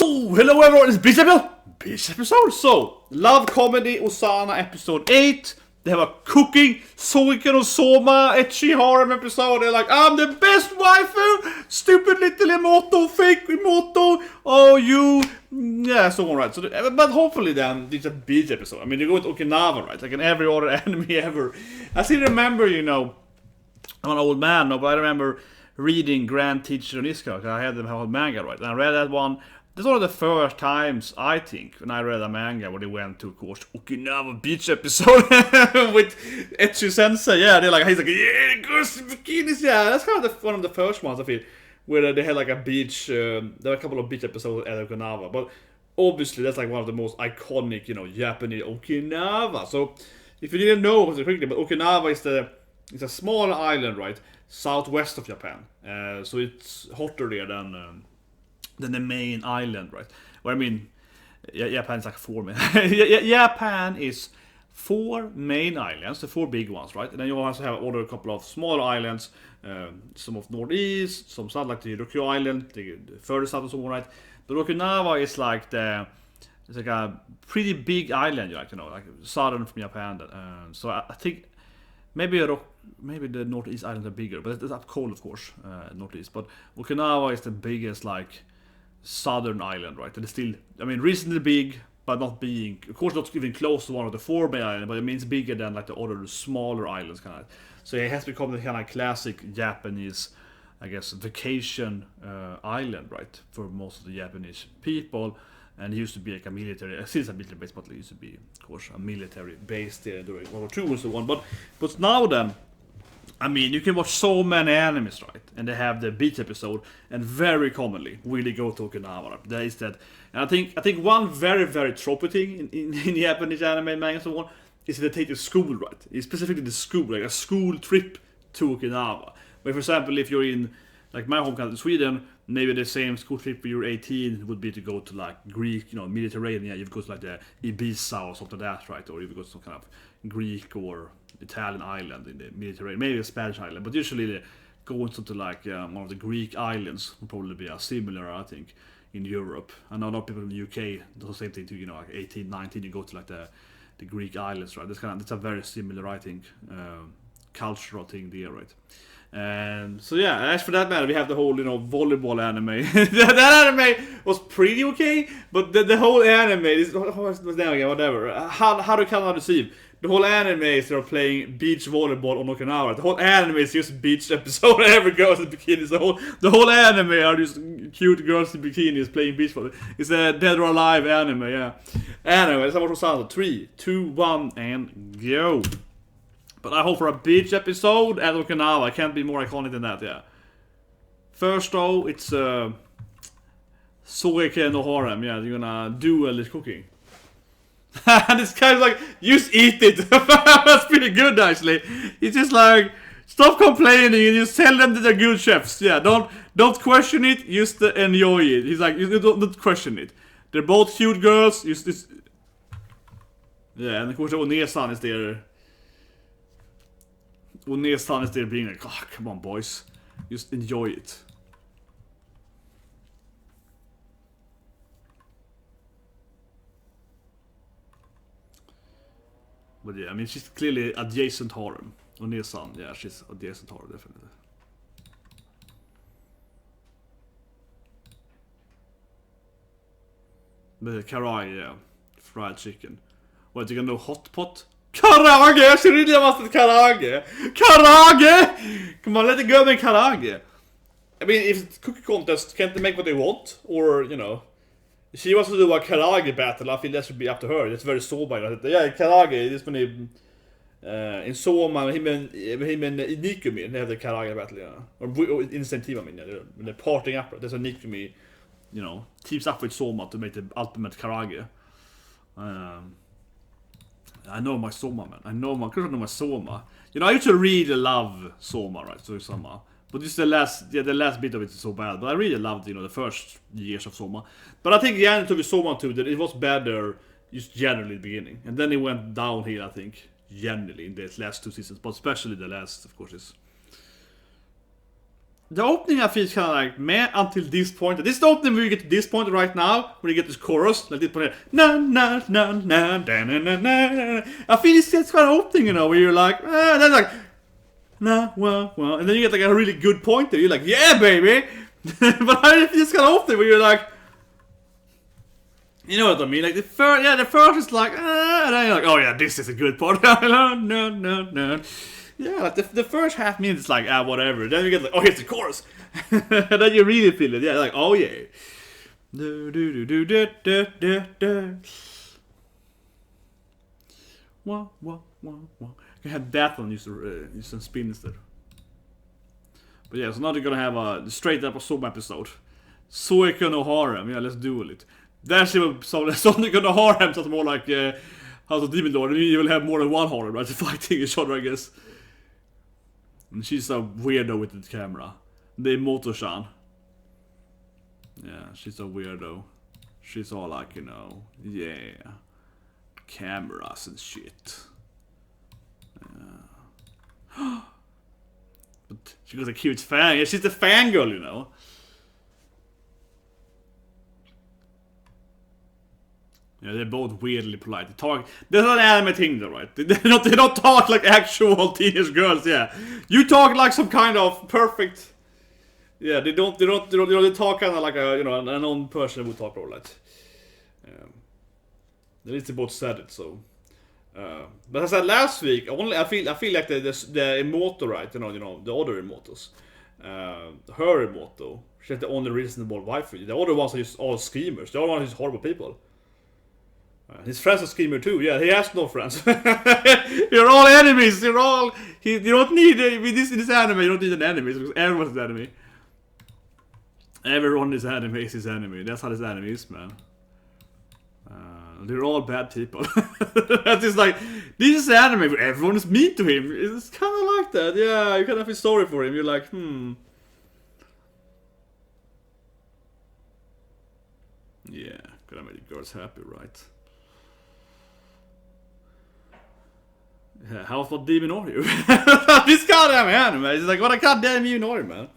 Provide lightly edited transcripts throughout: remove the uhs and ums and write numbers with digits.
So, hello everyone, it's Beach episode. So, love comedy, Osana episode 8. They have a cooking, Soiken och Soma, ecchi Harem episode. They're like, I'm the best waifu, stupid little emoto, fake emoto, oh you, yeah, so on, right. So, but hopefully then, it's a beach episode. I mean, they go with Okinawa, right, like in every other anime ever. I still remember, you know, I'm an old man, no, but I remember reading Grand Teacher Niska. I had the whole manga, right, and I read that one. This was one of the first times, I think, when I read a manga where they went to, of course, Okinawa beach episode with Ecchi Sensei. Yeah, they're like, he's like, yeah, girls in bikinis. Yeah, that's kind of one of the first ones, I feel, where they had like a beach, there were a couple of beach episodes at Okinawa. But obviously, that's like one of the most iconic, you know, Japanese Okinawa. So, if you didn't know, quickly, but Okinawa is a small island, right, southwest of Japan. So it's hotter there than the main island, right? Well, I mean, Japan is like 4 main. Japan is 4 main islands, the 4 big ones, right? And then you also have a couple of smaller islands, some of northeast, some south, like the Ryukyu Island, the further south and so on, right? But Okinawa is like it's like a pretty big island, you know, like southern from Japan. So I think maybe the northeast islands are bigger, but it's up cold, of course, northeast. But Okinawa is the biggest, like, southern island, right? And it's still, I mean, reasonably big, but not being, of course, not even close to one of the 4 main islands, but it means bigger than like the other smaller islands, kind of. So it has become the kind of classic Japanese, I guess, vacation island, right, for most of the Japanese people. And it used to be like a military, still a military base, but it used to be, of course, a military base there during World War II and so on. But now then, I mean, you can watch so many animes, right? And they have the beach episode, and very commonly, really go to Okinawa. There is that, and I think one very, very tropey thing in Japanese anime, manga, and so on, is that they take the school, right? It's specifically the school, like a school trip to Okinawa. But for example, if you're in, like my home country, Sweden, maybe the same school trip when you're 18 would be to go to like Greek, you know, Mediterranean. You go to like the Ibiza or something like that, right? Or you go to some kind of Greek or Italian island in the Mediterranean, maybe a Spanish island, but usually they go into like one of the Greek islands would probably be a similar, I think, in Europe. I know a lot of people in the UK do the same thing too, you know, like 18, 19, you go to like the Greek islands, right? That's a very similar, I think, cultural thing there, right? And so yeah, as for that matter, we have the whole, you know, volleyball anime. That anime was pretty okay, but the whole anime is whatever. How do Canada deceive? The whole anime is they're playing beach volleyball on Okinawa. The whole anime is just beach episode. Every girl in bikinis. The whole anime are just cute girls in bikinis playing beach volleyball. It's a Dead or Alive anime, yeah. Anyway, that's how much sounds. 3, 2, 1, and go. But I hope for a beach episode at Okinawa. I can't be more iconic than that, yeah. First though, it's Soiken no Harem. Yeah, you're gonna duel this cooking. And this guy's like, just eat it. That's pretty good, actually. He's just like, stop complaining and just tell them that they're good chefs. Yeah, don't question it, just enjoy it. He's like, you don't question it. They're both cute girls. Yeah, and of course One-san is there. One-san is there being like, oh, come on, boys. Just enjoy it. But yeah, I mean, she's clearly adjacent Harem. One-san, yeah, she's adjacent Harem, definitely. But karaage, yeah. Fried chicken. What, you gonna do hot pot? Karaage! She really wants karaage! Karaage! Come on, let it go with karaage. I mean, if it's cookie contest, can't they make what they want? Or, you know, if she wants to do a karaage battle, I feel that should be up to her. That's very Soma. Yeah, karaage, this when they, in Soma, him and Nikumi, they have the karaage battle, yeah. Or in the same team, I mean, yeah, when they're parting up, there's a Nikumi, you know, teams up with Soma to make the ultimate karaage. I know my Soma, man. I know my Soma. You know, I used to really love Soma, right? So Soma. But just the last bit of it is so bad. But I really loved, you know, the first years of Soma. But I think the end of Soma too, that it was better just generally in the beginning. And then it went downhill, I think, generally in the last 2 seasons. But especially the last, of course, is the opening I feel is kind of like meh until this point. This is the opening where you get to this point right now, where you get this chorus, like this point. Na na na na na na na na. I feel it's kind of opening, you know, where you're like, then like, nah, well, and then you get like a really good point there. You're like, yeah, baby. But I feel it's kind of opening where you're like, you know what I mean? Like the first is like, and then you're like, oh yeah, this is a good part. No. Yeah, like the first half minute is like, whatever. Then you get like, oh, here's the chorus. And then you really feel it. Yeah, like, oh yeah. Wah. You can have that one use some spin instead. But yeah, so now they're gonna have a straight up Osamake episode. Soika no Harem. Yeah, let's do it. That's Sonic no Harem sounds more like House of Demon Lord. You will have more than one harem, right? Fighting each other, I guess. And she's a weirdo with the camera. The Moto-chan. Yeah, she's a weirdo. She's all like, you know, yeah. Cameras and shit. But she got a cute fan. Yeah, she's a fangirl, you know. Yeah, they're both weirdly polite. They talk. There's an anime thing, though, right? They don't talk like actual teenage girls. Yeah, you talk like some kind of perfect. Yeah, they don't. They talk kind of like a an own person would talk like. At least they both said it. So, but as I said last week, I feel like the Emoto, right? You know the other Emotos. Her Emoto, she's the only reasonable waifu. The other ones are just all screamers. The other ones are just horrible people. His friends are screamer too. Yeah, he has no friends. You're all enemies. You're all. You don't need in this anime. You don't need an enemy because everyone's an enemy. Everyone is enemy is his enemy. That's how this anime is, man. They're all bad people. That's just like this is anime where everyone is mean to him. It's kind of like that. Yeah, you kind of feel sorry for him. You're like, Yeah, gotta make the girls happy, right? Yeah, how about Demon are you? This goddamn anime. It's like, what a goddamn Demon are you, man?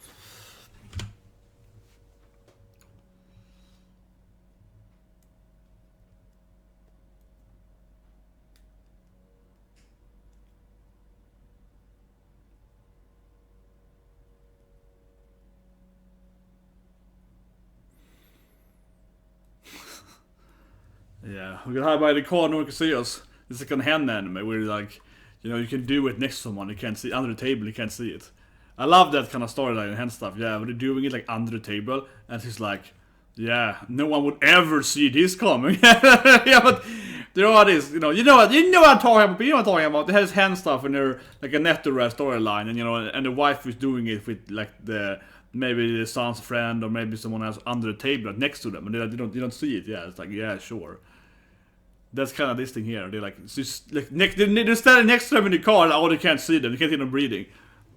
Yeah, we're gonna hide by the car, no one can see us. It's like an hand anime where like, you can do it next to someone, you can't see under the table, you can't see it. I love that kind of storyline and hand stuff. Yeah, but they're doing it like under the table, and it's like, yeah, no one would ever see this coming. Yeah, but there are this, you know what I'm talking about. You know what I'm talking about. They have this hand stuff, and they're like a Netto storyline, and and the wife is doing it with like maybe the son's friend or maybe someone else under the table next to them, and they don't see it. Yeah, it's like, yeah, sure. That's kind of this thing here. They're like, just like they're standing next to them in the car, and oh, they can't see them. They can't hear them breathing.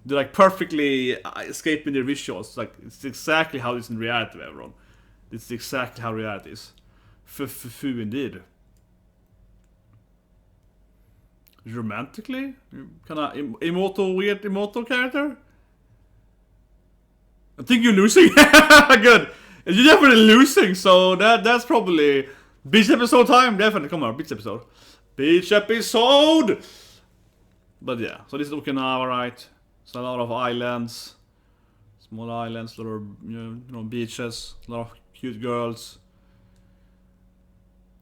They're like perfectly escaping their visuals. Like it's exactly how it is in reality, everyone. It's exactly how reality is. Fu indeed. Romantically, kind of weird Emoto character. I think you're losing. Good. You're definitely losing. So that's probably. Beach episode time, definitely come on, beach episode. Beach episode! But yeah, so this is Okinawa, right? So a lot of islands. Small islands, a lot of beaches, a lot of cute girls.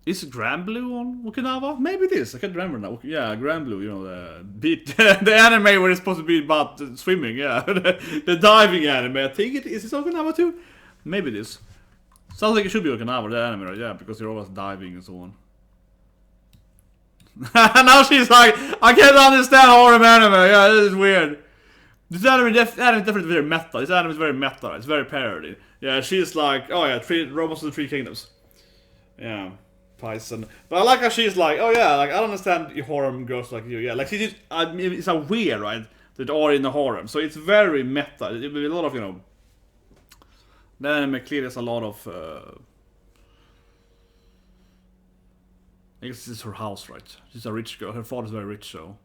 Is Grand Blue on Okinawa? Maybe it is, I can't remember now. Yeah, Grand Blue, the anime where it's supposed to be about swimming, yeah. the diving anime, I think it is. Is it Okinawa too? Maybe it is. Sounds like it should be Okinawa, the anime, right? Yeah, because you're always diving and so on. Now she's like, I can't understand horror anime. Yeah, this is weird. This anime is definitely very meta. This anime is very meta. It's very parody. Yeah, she's like, oh yeah, Romance of the Three Kingdoms. Yeah, Python. But I like how she's like, oh yeah, like I don't understand horror girls like you. Yeah, like she just, it's a weird, right? That are in the harem. So it's very meta. It will be a lot of, the anime clearly has a lot of. I guess this is her house, right? She's a rich girl. Her father's very rich, so.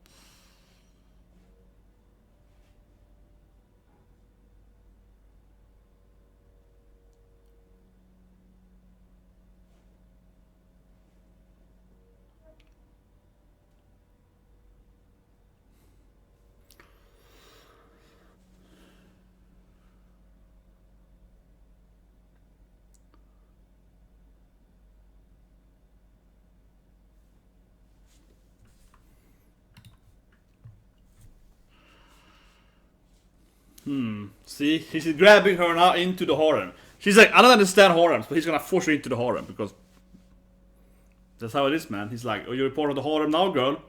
See, he's grabbing her now into the harem. She's like, I don't understand harems, but he's gonna force her into the harem because that's how it is, man. He's like, oh, you're a part of the harem now, girl.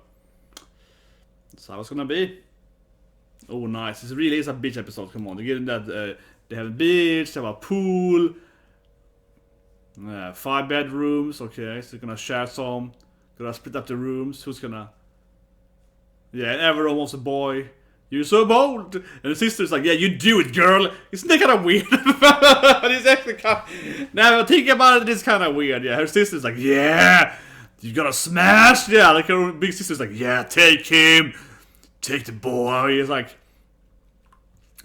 That's how it's gonna be. Oh, nice. This really is a beach episode. Come on, they're getting that. They have a beach, they have a pool. 5 bedrooms. Okay, so they're gonna share some. Gonna split up the rooms. Who's gonna? Yeah, and everyone wants a boy. You're so bold. And the sister's like, yeah, you do it, girl. Isn't that kind of weird? It's actually kind of... Now I think about it, it's kind of weird. Yeah, her sister's like, yeah, you gotta smash. Yeah, like her big sister's like, yeah, take him. Take the boy. It's like,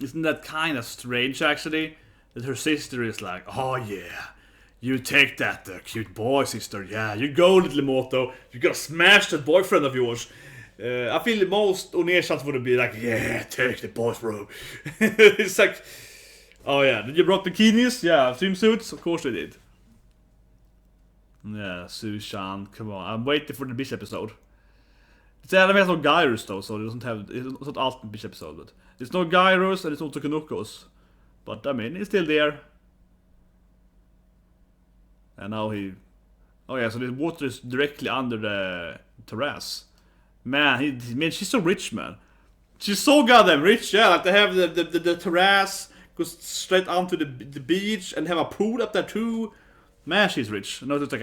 isn't that kind of strange, actually? That her sister is like, oh, yeah. You take that cute boy, sister. Yeah, you go, little Moto. You gotta smash that boyfriend of yours. I feel the most Oneshans would be like, yeah, take the boys, bro. It's like, oh yeah, did you brought bikinis? Yeah, swimsuits? Of course they did. Yeah, Sushan, come on. I'm waiting for the beach episode. It's anime has no gyros though, so it doesn't have, it's not ultimate beach episode, but there's no gyros and it's no Tokunokos. But I mean, it's still there. And now he, oh yeah, so the water is directly under the terrace. Man, man, she's so rich, man. She's so goddamn rich, yeah. Like they have the terrace, goes straight onto the beach, and have a pool up there too. Man, she's rich. No, it's like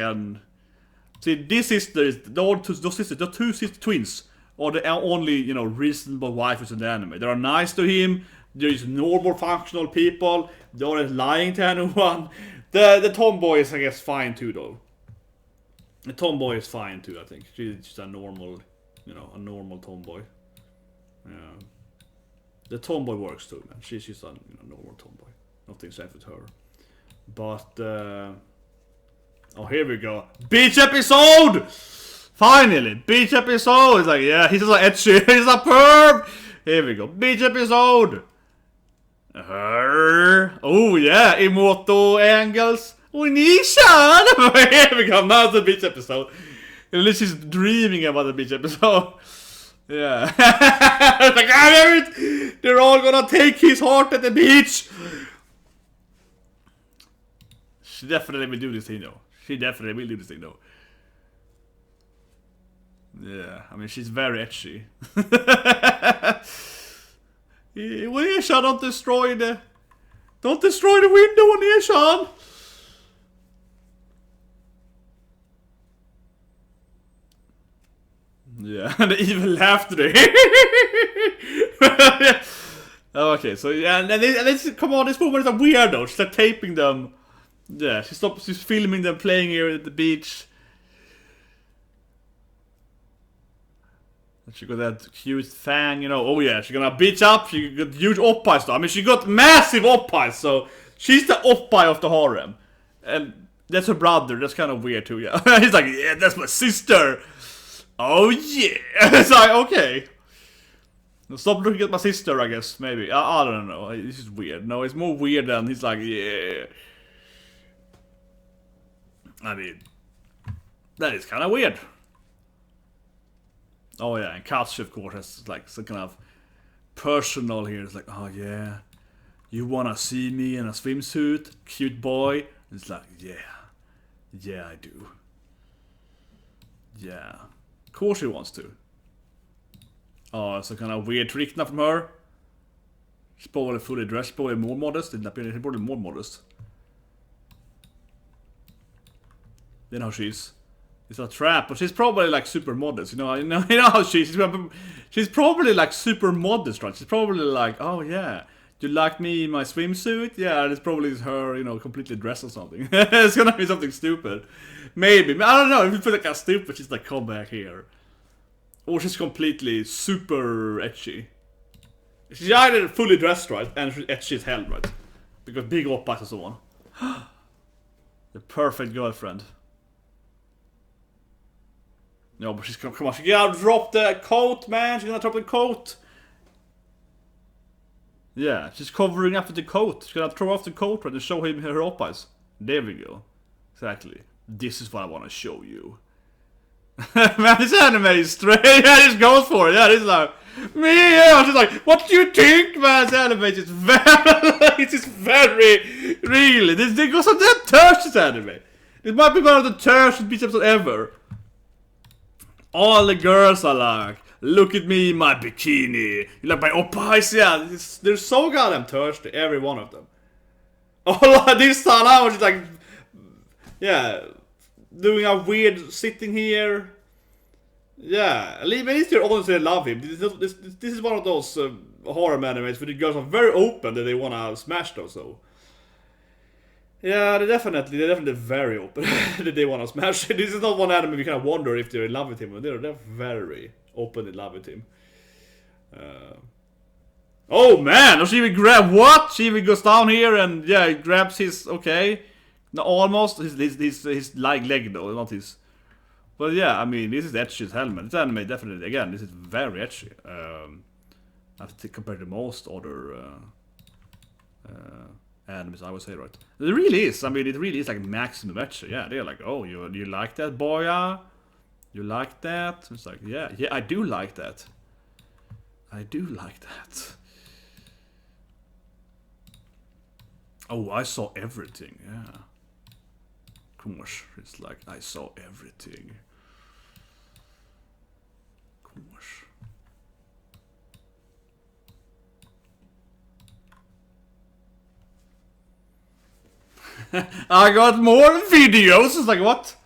see, this sister is those sisters, the two sister twins, are the only, you know, reasonable waifus in the anime. They are nice to him. There is normal, functional people. They aren't lying to anyone. The tomboy is, I guess, fine too, though. The tomboy is fine too, I think. She's just a normal. You know, a normal tomboy. Yeah. The tomboy works too, man. She's a normal tomboy. Nothing's left with her. But, oh, here we go. Beach episode! Finally! Beach episode! It's like, yeah, he's just like ecchi. He's a perv! Here we go. Beach episode! Oh, yeah. Imoto angles. Onishan! Here we go. Now it's a beach episode. At least she's dreaming about the beach episode. Yeah. It's like, I know it! They're all gonna take his heart at the beach! She definitely will do this thing, though. She definitely will do this thing, though. Yeah, I mean, she's very ecchi. Onishan, don't destroy the... Don't destroy the window, Onishan! Yeah, and the evil laughter. Okay, so yeah, and then come on, this woman is a weirdo. She's like taping them. Yeah, she's filming them playing here at the beach. And she got that cute fang, you know. Oh yeah, she's gonna beach up. She got huge oppies though. I mean, she got massive oppies, so she's the oppi of the harem. And that's her brother. That's kind of weird too, yeah. He's like, yeah, that's my sister. Oh yeah! It's like, okay. Stop looking at my sister, I guess, maybe. I don't know. This is weird. No, it's more weird than he's like, yeah. I mean, that is kind of weird. Oh yeah, and Katsu, of course, has like some kind of personal here. It's like, oh yeah, you wanna see me in a swimsuit, cute boy? It's like, yeah, I do. Yeah. Of course she wants to. Oh, it's a kind of weird trick now from her. She's probably fully dressed, probably more modest. She's probably more modest than how she is. It's a trap, but she's probably like super modest. You know how she's probably like super modest, right? She's probably like, oh yeah, you like me in my swimsuit? Yeah, and it's probably her, you know, completely dressed or something. It's gonna be something stupid. Maybe. I don't know. If you feel like a stupid, she's like, come back here. Or she's completely super ecchi. She's either fully dressed, right? And she's ecchi as hell, right? Because big oppas and so on. The perfect girlfriend. No, but she's, come on. She's gonna drop the coat, man. She's gonna drop the coat. Yeah, she's covering up with the coat. She's gonna throw off the coat, right? And show him her oppas. There we go. Exactly. This is what I want to show you. Man, this anime is straight. Yeah, this goes for it. Yeah, this is like me. Yeah, I was just like, what do you think, man? This anime is just very, it's just very, really. This goes on that thirst. This anime. This might be one of the thirstiest beach episodes ever. All the girls are like, look at me, my bikini. You like my oppas, yeah. They're so goddamn thirsty, every one of them. All of this time I was just like, yeah, doing a weird sitting here. Yeah, at least you're honestly love him. This is one of those horror animes where the girls are very open that they wanna smash those. So yeah, they're definitely very open that they wanna smash. This is not one anime we kind of wonder if they're in love with him, but they're very open in love with him. Oh man, she even grab what? She even goes down here and yeah, grabs his no, almost his leg though, not his. But yeah, I mean, this is etchy as hell, man. This anime definitely, again, this is very etchy. I think compared to most other animes, I would say, right? It really is. I mean, it really is like maximum etchy. Yeah, they're like, oh, you like that, boya? You like that? It's like, yeah, I do like that. I do like that. Oh, I saw everything. Yeah. Of course, it's like I saw everything. I got more videos. It's like, what?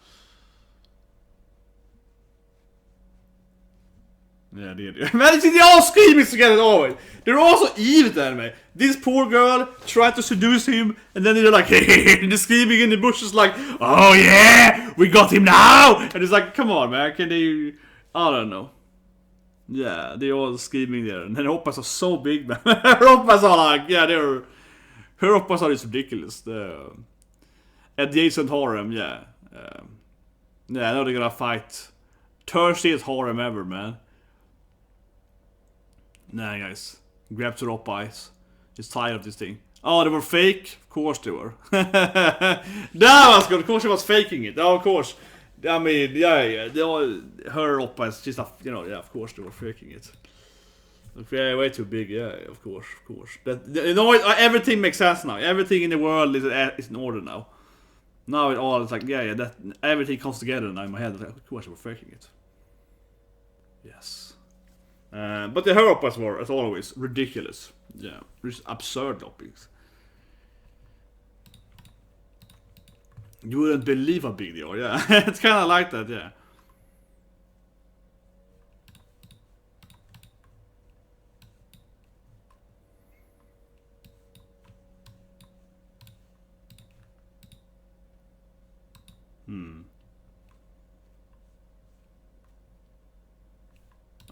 Yeah, they do. Man, they're all screaming together always. They're also evil anime. This poor girl tried to seduce him, and then they're like, hey, they're screaming in the bushes like, oh yeah, we got him now. And it's like, come on, man, can they? I don't know. Yeah, they're all screaming there, and then her oppas are so big, man. Her oppas are like, yeah, her oppas are just ridiculous. The adjacent harem, yeah. Yeah, I know they're gonna fight. Thirstiest harem ever, man. Nah, guys. Grabs her oppas. Just tired of this thing. Oh, they were fake? Of course they were. That was good. Of course she was faking it. Oh, of course. I mean, yeah. Her oppas, just, yeah, of course they were faking it. Okay, way too big, yeah, of course. That, you know, everything makes sense now. Everything in the world is in order now. Now it all is like, yeah, that everything comes together now in my head. Like, of course we're faking it. Yes. But the her oppas were, as always, ridiculous. Yeah, just absurd topics. You wouldn't believe how big they are, yeah. It's kind of like that, yeah.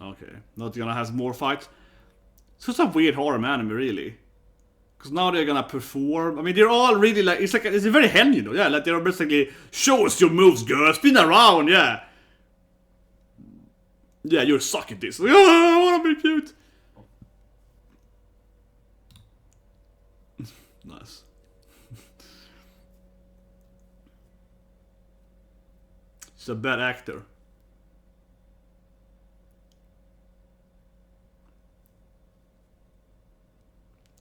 Okay, not gonna have more fights. So it's a weird horror anime, really. Because now they're gonna perform. I mean, they're all really like, it's a very hen, you know. Yeah, like they're basically, show us your moves, girl. Spin around, yeah. Yeah, you're suck at this. Like, oh, I wanna be cute. Nice. She's a bad actor.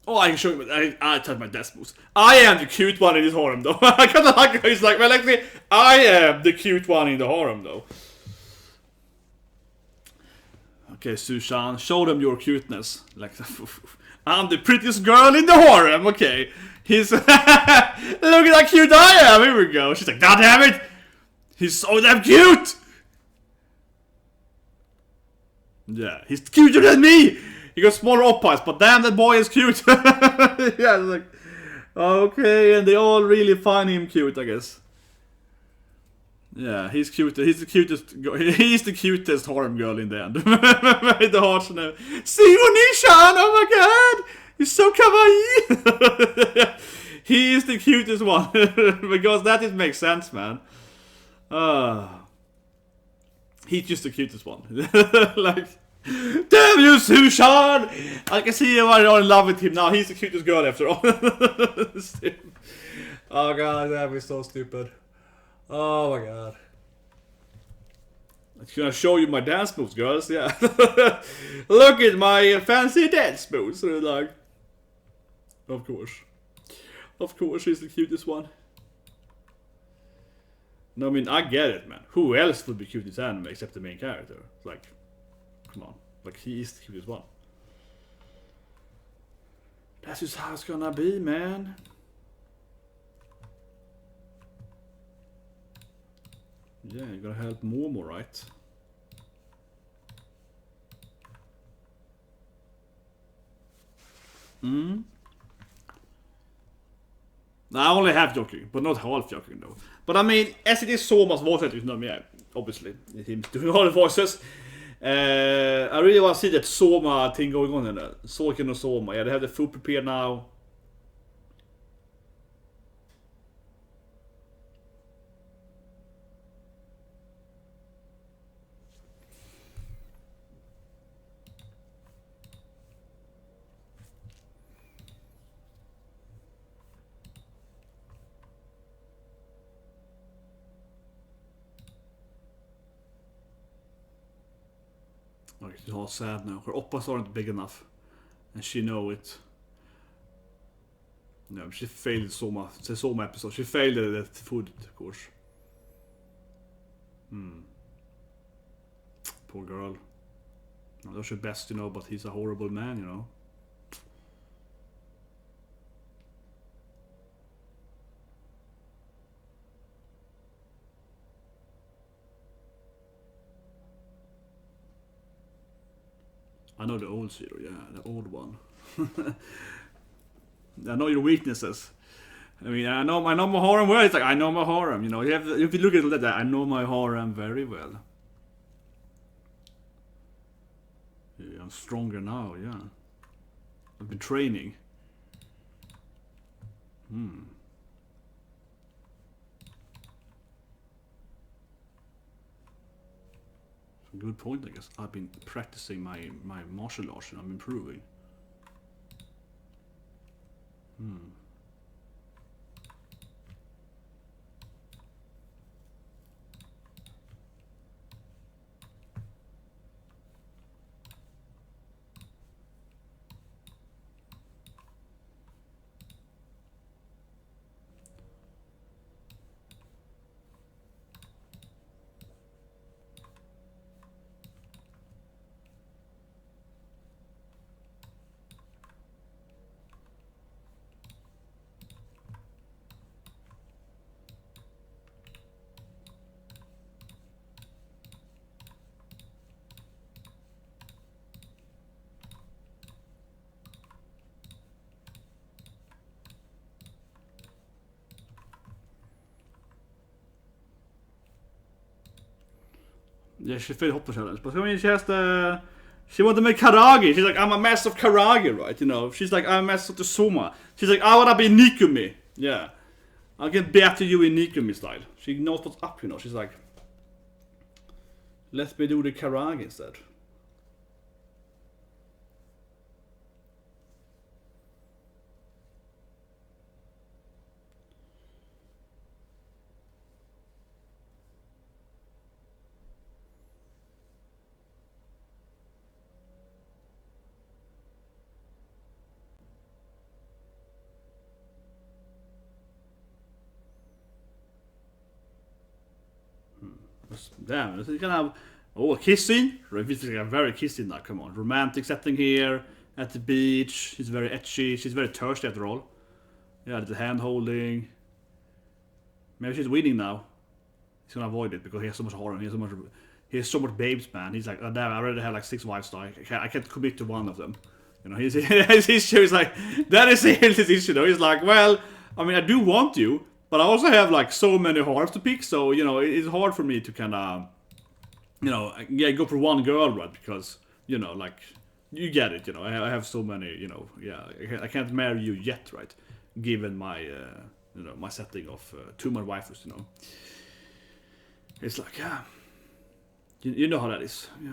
Oh, I can show you. I touch my desk moves. I am the cute one in this harem, though. I kind of like how he's like, well, actually, I am the cute one in the harem, though. Okay, Sushan, show them your cuteness. Like, I'm the prettiest girl in the harem. Okay, he's look at how cute I am. Here we go. She's like, God damn it, he's so damn cute. Yeah, he's cuter than me. He got smaller oppas, but damn, that boy is cute. Yeah, like, okay, and they all really find him cute, I guess. Yeah, he's cute. He's the cutest. He's the cutest harem girl in the end. The hearts and see Onishan! Oh my god, he's so kawaii. He is the cutest one because that just makes sense, man. He's just the cutest one. Like. Damn you, Sushan! I can see you are in love with him now. He's the cutest girl after all. Oh god, that was so stupid. Oh my god. Can I show you my dance moves, girls? Yeah. Look at my fancy dance moves. So like, of course. Of course, she's the cutest one. No, I mean, I get it, man. Who else would be cute in this anime except the main character? Like, come on. Like, he is the cutest one. That's just how it's gonna be, man. Yeah, you gotta help Momo, right? Hmm? I only have joking, but not half joking though. But I mean, as it is Soma's voice actor, yeah, obviously, him doing all the voices. I really want to see that Soma thing going on in there. Soiken and Soma. Yeah, they have the food prepared now. Oh, she's all sad now. Her oppas aren't big enough. And she know it. No, she failed Soma. The Soma episode. She failed at food, of course. Poor girl. No, that's your best, but he's a horrible man, I know the old Shiro, yeah, the old one. I know your weaknesses. I mean, I know my harem well. It's like I know my harem. If you look at it like that, I know my harem very well. Yeah, I'm stronger now. Yeah, I've been training. Good point, I guess. I've been practicing my martial arts and I'm improving. Yeah, she failed Hopper Challenge. But I mean, she wanted to make karage. She's like, I'm a master of karage, right? She's like, I'm a master of the Soma. She's like, I wanna be Nikumi. Yeah. I'll get better you in Nikumi style. She knows what's up, She's like, let me do the karage instead. Damn, you can have a kissing. It's like a very kissing now. Come on, romantic setting here at the beach. She's very ecchi. She's very thirsty after all. Yeah, the hand holding. Maybe she's winning now. He's gonna avoid it because he has so much harem. He has so much babes, man. He's like, oh, damn, I already have like 6 wives, so I can't commit to one of them. His issue is like, that is his issue though. He's like, well, I mean, I do want you, but I also have like so many harems to pick, so it's hard for me to kind of, go for one girl, right? Because like you get it, I have so many, I can't marry you yet, right? Given my, my setting of 2 more waifus, It's like, yeah, you know how that is, yeah.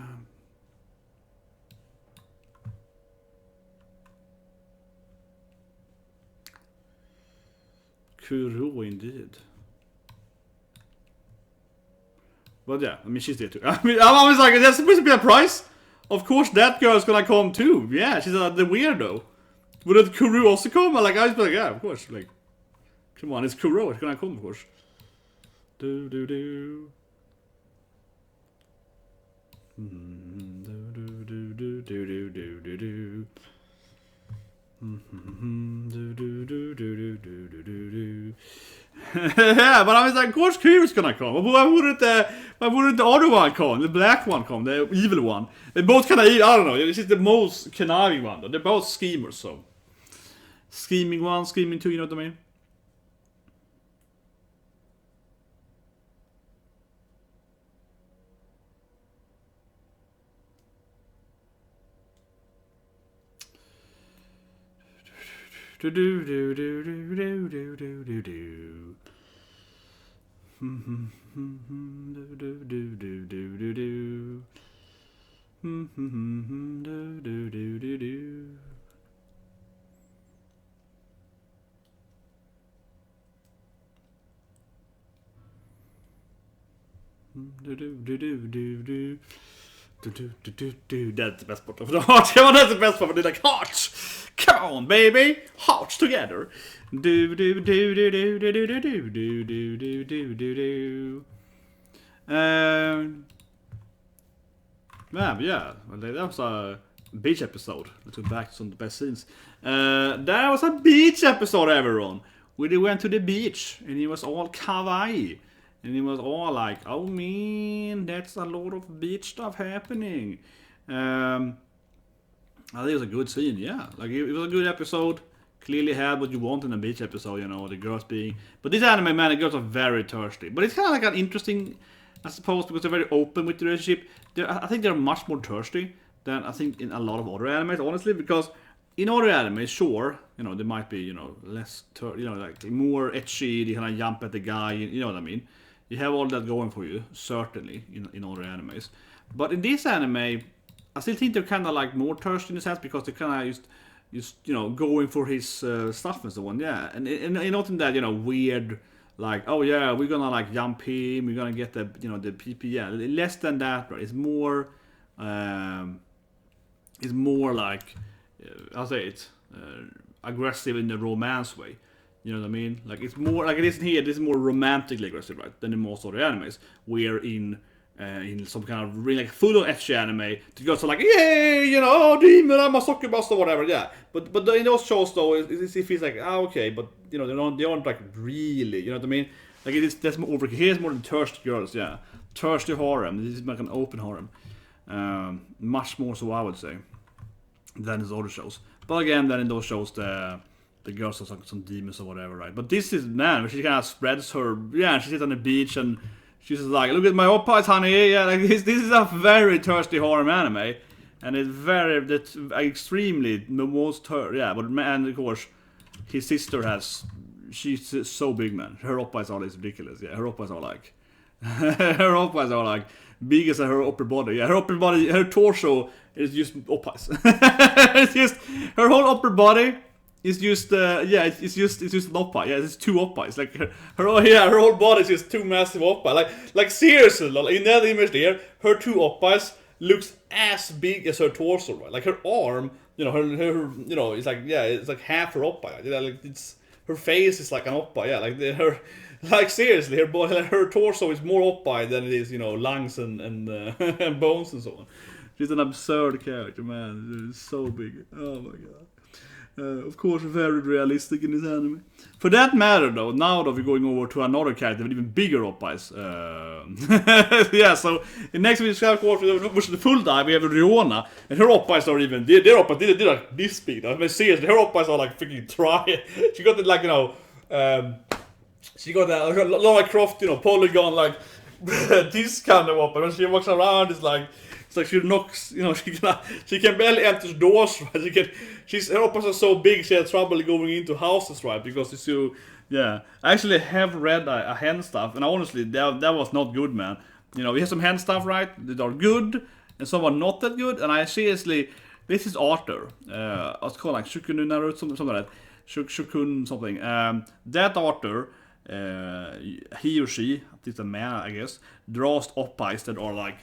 Kuro indeed. But yeah, I mean, she's there too. I mean, I'm always like, that's supposed to be a prize. Of course, that girl's gonna come too. Yeah, she's the weirdo. Would Kuro also come? Like, I was like, yeah, of course. Like, come on, it's Kuro. It's gonna come, of course. Do do do. Do do do do do do do do. Do do do do do do do. Yeah, but I was like, of course Kuro's gonna come. Why wouldn't the other one come? The black one come, the evil one. They're both kind of evil. I don't know. This is the most conniving one, though. They're both schemers, so. Scheming one, scheming two, you know what I mean? Do do do do do do do do do do. Do do do do do do do. Do do do do do. Do do do do do do. That's the best part of the heart. Come on, that's the best part. They're like hearts. Come on, baby, hearts together. Do do do do do do do do do do do do do do. Yeah. That was a beach episode. Let's go back to some of the best scenes. That was a beach episode, everyone. Where they went to the beach and it was all kawaii. And it was all like, oh man, that's a lot of beach stuff happening. I think it was a good scene, yeah. Like, it was a good episode. Clearly had what you want in a beach episode, you know, the girls being... But this anime, man, the girls are very thirsty. But it's kind of like an interesting, I suppose, because they're very open with the relationship. I think they're much more thirsty than I think in a lot of other animes, honestly, because in other animes, sure, you know, they might be, you know, less, you know, like more ecchi, they kind of jump at the guy, you know what I mean? You have all that going for you, certainly, in other animes. But in this anime, I still think they're kind of like more thirsty in a sense, because they're kind of just, you know, going for his stuff and so on, yeah. And not in that, you know, weird, like, oh yeah, we're gonna like jump him, we're gonna get the, you know, the PP, yeah. Less than that, right? It's more like, I'll say it, aggressive in the romance way. You know what I mean? Like, it's more, like it isn't here, this is more romantically aggressive, right? Than in most other animes. Where in some kind of really like full-on ecchi anime, the girls are like, yay, you know, demon, I'm a soccer bust or whatever, yeah. But in those shows though, it feels like, okay, but you know, they aren't like really, you know what I mean? Like, that's more over here's more than thirsty girls, yeah. Thirsty harem, this is like an open harem. Much more so, I would say, than in other shows. But again, then in those shows, the girls are some demons or whatever, right? But this is, man, she kind of spreads her, yeah, she sits on the beach and she's just like, look at my oppas, honey, yeah, like this is a very thirsty harem anime. And that's extremely, the most, yeah, but man, of course, his sister she's so big, man. Her oppas are ridiculous, yeah, her oppas are like, big as her upper body, yeah, her torso is just oppas. It's just, her whole upper body is just, it's just an oppa. Yeah, it's two oppa. It's like her whole body is just two massive oppa. Like seriously, in that image there, her two oppas looks as big as her torso, right? Like her arm, you know, her you know, it's like, yeah, it's like half her oppa. Yeah, like it's her face is like an oppa. Yeah, like seriously, her body, like her torso is more oppa than it is, you know, lungs and and bones and so on. She's an absurd character, man. It's so big. Oh my god. Of course, very realistic in this anime. For that matter, though, now that we're going over to another character with even bigger oppas. Yeah, so in next week's quarter, which is the full dive, we have Riona, and her oppas are even, their oppas, they're like this big. I mean, seriously, her oppas are like freaking try. She got the, like, you know, she got that Lara Croft, you know, polygon, like, this kind of oppa. When she walks around, it's like she knocks, you know, she can barely enter doors, right? Her oppas are so big, she had trouble going into houses, right? Because it's so, yeah. I actually have read a hand stuff, and honestly, that was not good, man. You know, we have some hand stuff, right, that are good, and some are not that good, and I seriously, this is Arthur. It's called like Shukunu Naruto, something like that. Shukun something. That Arthur, he or she, at least a man I guess, draws oppies that are like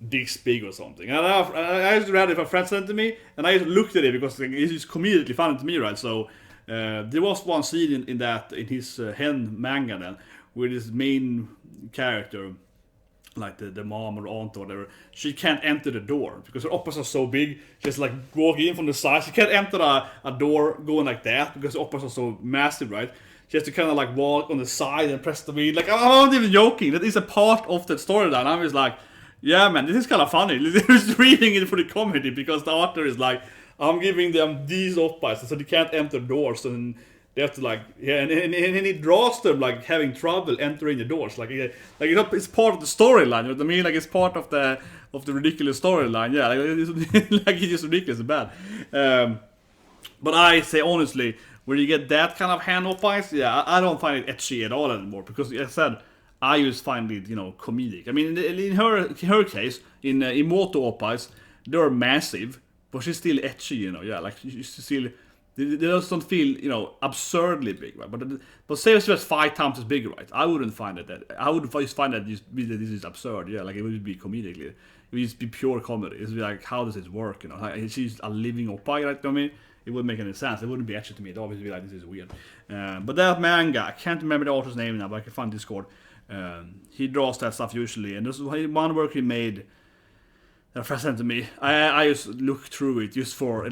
this big or something. And I used to read it if a friend sent it to me, and I just looked at it because it's just comedically funny to me, right? So there was one scene in his hen manga then, where this main character, like the mom or aunt or whatever, she can't enter the door because her oppas are so big. She's like walking in from the side. She can't enter a door going like that because the oppas are so massive, right? She has to kind of like walk on the side and press the wheel. Like, I'm not even joking. That is a part of that storyline. I'm just like, yeah, man, this is kind of funny. They're just reading it for the comedy because the author is like, I'm giving them these oppas so they can't enter doors, and they have to like, yeah, and it draws them like having trouble entering the doors, like it's part of the storyline. You know what I mean? Like it's part of the ridiculous storyline. Yeah, like it's just ridiculous and bad. But I say honestly, when you get that kind of hand oppies, yeah, I don't find it ecchi at all anymore because, as I said, I just find it, comedic. I mean, in her case, in Imoto oppies, they're massive, but she's still ecchi, yeah, like she's still. They just don't feel, absurdly big, right? But say it's just 5 times as big, right? I wouldn't find it that. I would just find that this is absurd, yeah. Like it would be comedically, it would just be pure comedy. It's like, how does it work? Like, she's a living oppa, right? I mean, it wouldn't make any sense. It wouldn't be actually to me. It would always be like, this is weird. But that manga, I can't remember the author's name now, but I can find Discord. He draws that stuff usually, and this is one work he made. A friend sent to me. I just looked through it just for,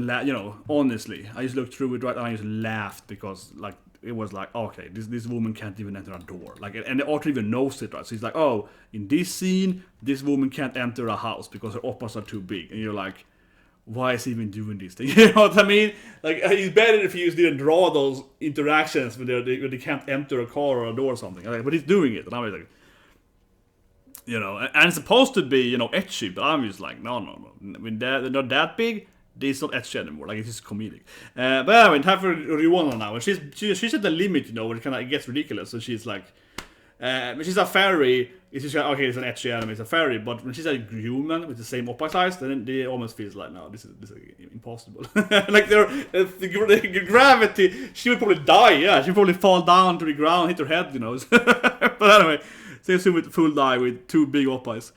honestly, I just looked through it, right, and I just laughed because, like, it was like, okay, this woman can't even enter a door, like, and the author even knows it, right? So he's like, oh, in this scene, this woman can't enter a house because her oppas are too big, and you're like, why is he even doing this thing? You know what I mean? Like, it's better if he just didn't draw those interactions when they can't enter a car or a door or something, like, but he's doing it, and I was like. And it's supposed to be, ecchi, but I'm just like, no. When they're not that big, it's not ecchi anymore. Like, it's just comedic. But anyway, time for Ryuona now. And she's at the limit, when it gets ridiculous. So she's like, when she's a fairy, it's just like, okay, it's an ecchi anime, it's a fairy. But when she's a human with the same oppa size, then it almost feels like, no, this is impossible. Like, the gravity, she would probably die, yeah. She'd probably fall down to the ground, hit her head, But anyway. So you assume with full die with 2 big oppas.